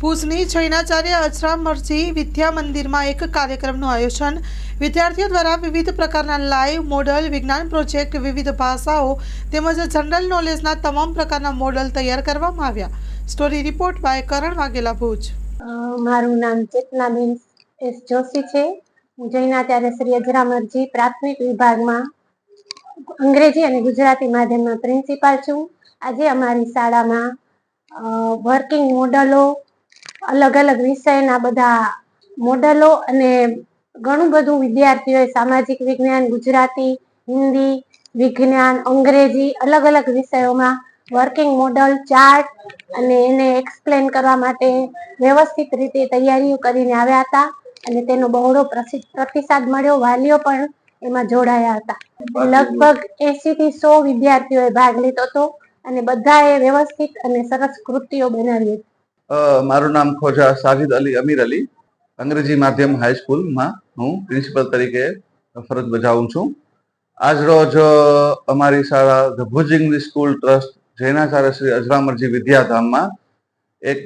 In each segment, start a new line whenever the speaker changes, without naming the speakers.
ભુજની જૈનાચાર્ય અજરામરજી વિદ્યા મંદિરમાં એક કાર્યક્રમનું આયોજન વિદ્યાર્થીઓ દ્વારા વિવિધ પ્રકારના લાઈવ મોડલ, વિજ્ઞાન પ્રોજેક્ટ, વિવિધ ભાષાઓ તેમજ જનરલ નોલેજના તમામ પ્રકારના મોડલ તૈયાર કરવામાં આવ્યા. સ્ટોરી રિપોર્ટ બાય કરણ વાઘેલા, ભુજ.
મારું નામ ચેતનાબેન એસ જોશી છે. હું જૈનાચાર્ય શ્રી અજરામરજી પ્રાથમિક વિભાગમાં અંગ્રેજી અને ગુજરાતી માધ્યમમાં પ્રિન્સિપાલ છું. આજે અમારી શાળામાં વર્કિંગ મોડલો, અલગ અલગ વિષયના બધા મોડલો અને ઘણું બધું વિદ્યાર્થીઓએ સામાજિક વિજ્ઞાન, ગુજરાતી, હિન્દી, વિજ્ઞાન, અંગ્રેજી અલગ અલગ વિષયોમાં વર્કિંગ મોડલ, ચાર્ટ અને એને એક્સપ્લેન કરવા માટે વ્યવસ્થિત રીતે તૈયારીઓ કરીને આવ્યા હતા અને તેનો બહોળો પ્રતિસાદ મળ્યો. વાલીઓ પણ એમાં જોડાયા હતા. લગભગ 80 થી 100 વિદ્યાર્થીઓએ ભાગ લીધો હતો અને બધાએ વ્યવસ્થિત અને સરસ કૃતિઓ બનાવી હતી.
મારું નામ ખોજા સાજિદ અલી અમીર અલી, અંગ્રેજી માધ્યમ હાઈસ્કૂલમાં હું પ્રિન્સિપલ તરીકે ફરજ બજાવું છું. આજ રોજ અમારી શાળા the Bhuj English school trust Jainacharya Shri Ajramarji વિદ્યાધામમાં એક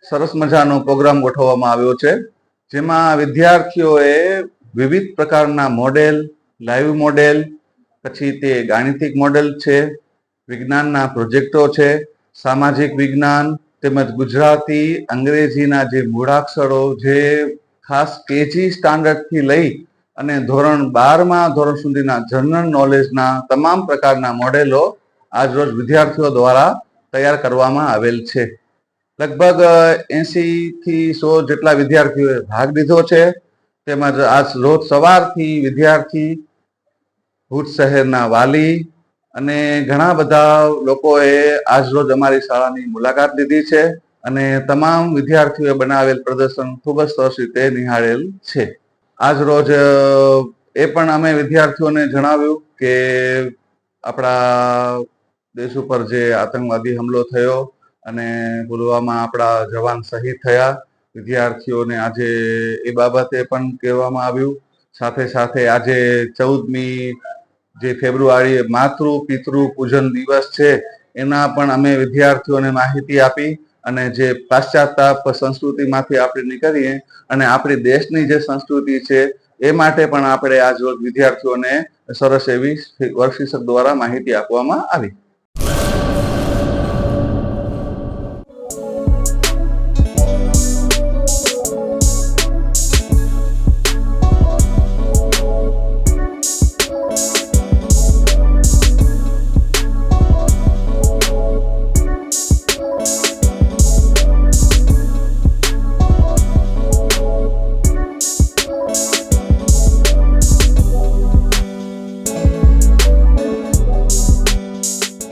સરસ મજાનો પ્રોગ્રામ ગોઠવવામાં આવ્યો છે, જેમાં વિદ્યાર્થીઓએ વિવિધ પ્રકારના મોડેલ, લાઈવ મોડેલ, પછી તે ગાણિતિક મોડેલ છે, વિજ્ઞાનના પ્રોજેક્ટો છે, સામાજિક વિજ્ઞાન તેમજ ગુજરાતી, અંગ્રેજીના જે મૂળાક્ષરો, જે ખાસ કેજી સ્ટાન્ડર્ડથી લઈ અને ધોરણ 12માં ધોરણ સુધીના જનરલ નોલેજના તમામ પ્રકારના મોડેલો આજરોજ વિદ્યાર્થીઓ દ્વારા તૈયાર કરવામાં આવેલ છે. લગભગ 80 થી 100 જેટલા વિદ્યાર્થીઓએ ભાગ લીધો છે. તેમજ આજ રોજ સવારથી વિદ્યાર્થી, ભુજ શહેરના વાલી અને ઘણા બધા લોકોએ આજ રોજ અમારી શાળાની મુલાકાત લીધી છે અને તમામ વિદ્યાર્થીઓએ બનાવેલ પ્રદર્શન ખૂબ જ સરસ રીતે નિહાળેલ છે. આજ રોજ એ પણ અમે વિદ્યાર્થીઓને જણાવ્યું કે આપણા દેશ ઉપર જે આતંકવાદી હુમલો થયો અને પુલવામા આપણા જવાન શહીદ થયા, વિદ્યાર્થીઓને આજે એ બાબતે પણ કહેવામાં આવ્યું. સાથે સાથે આજે 14મી જે ફેબ્રુઆરી માતૃ પિતૃ પૂજન દિવસ છે, એના પણ અમે વિદ્યાર્થીઓને માહિતી આપી અને જે પાશ્ચાત્ય સંસ્કૃતિમાંથી આપણે નીકળીએ અને આપણી દેશની જે સંસ્કૃતિ છે એ માટે પણ આપણે આજ રોજ વિદ્યાર્થીઓને સરસ એવી વર્કશીપ દ્વારા માહિતી આપવામાં આવી.